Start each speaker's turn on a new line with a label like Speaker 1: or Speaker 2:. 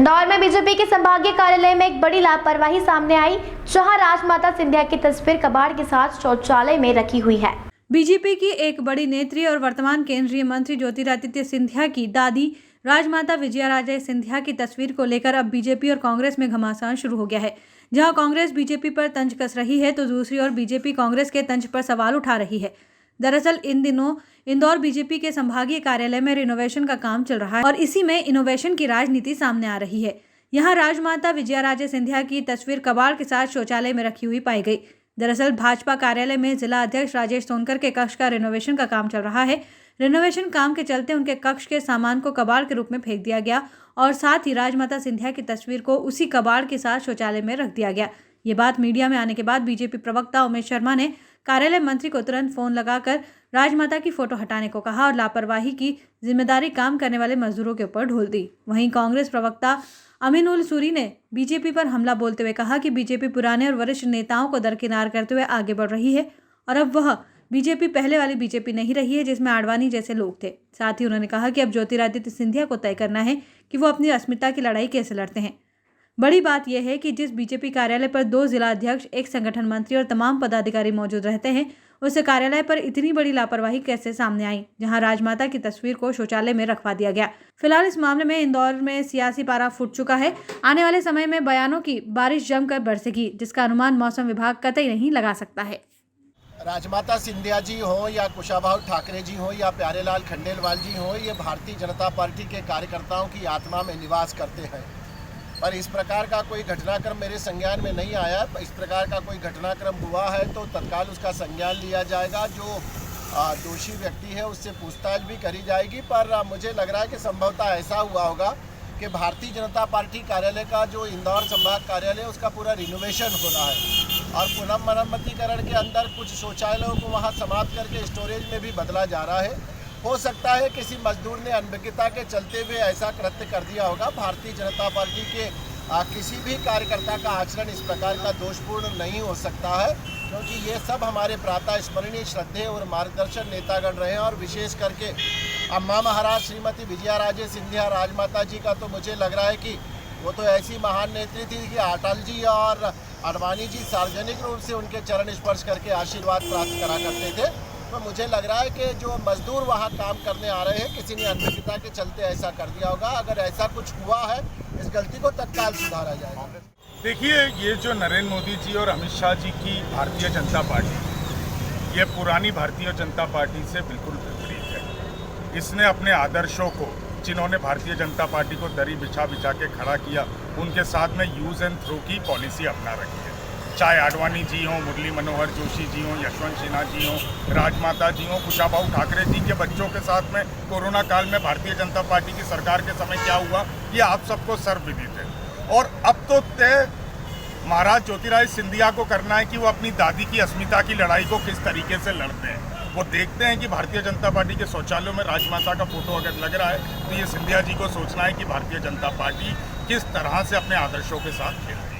Speaker 1: इंदौर में बीजेपी के संभागीय कार्यालय में एक बड़ी लापरवाही सामने आई, जहां राजमाता सिंधिया की तस्वीर कबाड़ के साथ शौचालय में रखी हुई है।
Speaker 2: बीजेपी की एक बड़ी नेत्री और वर्तमान केंद्रीय मंत्री ज्योतिरादित्य सिंधिया की दादी राजमाता विजयाराजे सिंधिया की तस्वीर को लेकर अब बीजेपी और कांग्रेस में घमासान शुरू हो गया है। जहां कांग्रेस बीजेपी पर तंज कस रही है तो दूसरी ओर बीजेपी कांग्रेस के तंज पर सवाल उठा रही है। दरअसल इन दिनों इंदौर बीजेपी के संभागीय कार्यालय में रिनोवेशन का काम चल रहा है और इसी में इनोवेशन की राजनीति सामने आ रही है। यहाँ राजमाता विजयाराजे सिंधिया की तस्वीर कबाड़ के साथ शौचालय में रखी हुई पाई गई। दरअसल भाजपा कार्यालय में जिला अध्यक्ष राजेश सोनकर के कक्ष का रिनोवेशन का काम चल रहा है। रिनोवेशन काम के चलते उनके कक्ष के सामान को कबाड़ के रूप में फेंक दिया गया और साथ ही राजमाता सिंधिया की तस्वीर को उसी कबाड़ के साथ शौचालय में रख दिया गया। ये बात मीडिया में आने के बाद बीजेपी प्रवक्ता उमेश शर्मा ने कार्यालय मंत्री को तुरंत फोन लगाकर राजमाता की फोटो हटाने को कहा और लापरवाही की जिम्मेदारी काम करने वाले मजदूरों के ऊपर ढोल दी। वहीं कांग्रेस प्रवक्ता अमीनुल सूरी ने बीजेपी पर हमला बोलते हुए कहा कि बीजेपी पुराने और वरिष्ठ नेताओं को दरकिनार करते हुए आगे बढ़ रही है और अब वह बीजेपी पहले वाली बीजेपी नहीं रही है जिसमें आडवाणी जैसे लोग थे। साथ ही उन्होंने कहा कि अब ज्योतिरादित्य सिंधिया को तय करना है कि वो अपनी अस्मिता की लड़ाई कैसे लड़ते हैं। बड़ी बात यह है कि जिस बीजेपी कार्यालय पर 2 जिला अध्यक्ष, एक संगठन मंत्री और तमाम पदाधिकारी मौजूद रहते हैं, उस कार्यालय पर इतनी बड़ी लापरवाही कैसे सामने आई, जहां राजमाता की तस्वीर को शौचालय में रखवा दिया गया। फिलहाल इस मामले में इंदौर में सियासी पारा फूट चुका है। आने वाले समय में बयानों की बारिश जमकर बरसेगी, जिसका अनुमान मौसम विभाग कतई नहीं लगा सकता है।
Speaker 3: राजमाता सिंधिया जी हो या कुशाभाऊ ठाकरे जी हो या प्यारेलाल खंडेलवाल जी हो, ये भारतीय जनता पार्टी के कार्यकर्ताओं की आत्मा में निवास करते हैं। पर इस प्रकार का कोई घटनाक्रम मेरे संज्ञान में नहीं आया। इस प्रकार का कोई घटनाक्रम हुआ है तो तत्काल उसका संज्ञान लिया जाएगा। जो दोषी व्यक्ति है उससे पूछताछ भी करी जाएगी। पर मुझे लग रहा है कि संभवतः ऐसा हुआ होगा कि भारतीय जनता पार्टी कार्यालय का जो इंदौर संभाग कार्यालय है उसका पूरा रिनोवेशन हो रहा है और पुनः मरम्मतीकरण के अंदर कुछ शौचालयों को वहाँ समाप्त करके स्टोरेज में भी बदला जा रहा है। हो सकता है किसी मजदूर ने अनभिज्ञता के चलते हुए ऐसा कृत्य कर दिया होगा। भारतीय जनता पार्टी के किसी भी कार्यकर्ता का आचरण इस प्रकार का दोषपूर्ण नहीं हो सकता है, क्योंकि ये सब हमारे प्रातः स्मरणीय, श्रद्धेय और मार्गदर्शन नेतागण रहे हैं। और विशेष करके अम्मा महाराज श्रीमती विजयाराजे सिंधिया राजमाता जी का तो मुझे लग रहा है कि वो तो ऐसी महान नेत्री थी कि अटल जी और आडवाणी जी सार्वजनिक रूप से उनके चरण स्पर्श करके आशीर्वाद प्राप्त करा करते थे। तो मुझे लग रहा है कि जो मजदूर वहाँ काम करने आ रहे हैं किसी ने अनभिज्ञता के चलते ऐसा कर दिया होगा। अगर ऐसा कुछ हुआ है इस गलती को तत्काल सुधारा जाएगा।
Speaker 4: देखिए, ये जो नरेंद्र मोदी जी और अमित शाह जी की भारतीय जनता पार्टी, ये पुरानी भारतीय जनता पार्टी से बिल्कुल विपरीत है। इसने अपने आदर्शों को, जिन्होंने भारतीय जनता पार्टी को दरी बिछा बिछा के खड़ा किया, उनके साथ में यूज़ एंड थ्रो की पॉलिसी अपना रखी है। चाहे आडवाणी जी हों, मुरली मनोहर जोशी जी हों, यशवंत सिन्हा जी हों, राजमाता जी हों, कुशाभाऊ ठाकरे जी के बच्चों के साथ में कोरोना काल में भारतीय जनता पार्टी की सरकार के समय क्या हुआ, ये आप सबको सर्वविदित है। और अब तो तय महाराज ज्योतिरादित्य सिंधिया को करना है कि वो अपनी दादी की अस्मिता की लड़ाई को किस तरीके से लड़ते हैं। वो देखते हैं कि भारतीय जनता पार्टी के शौचालयों में राजमाता का फोटो अगर लग रहा है तो ये सिंधिया जी को सोचना है कि भारतीय जनता पार्टी किस तरह से अपने आदर्शों के साथ खेलती है।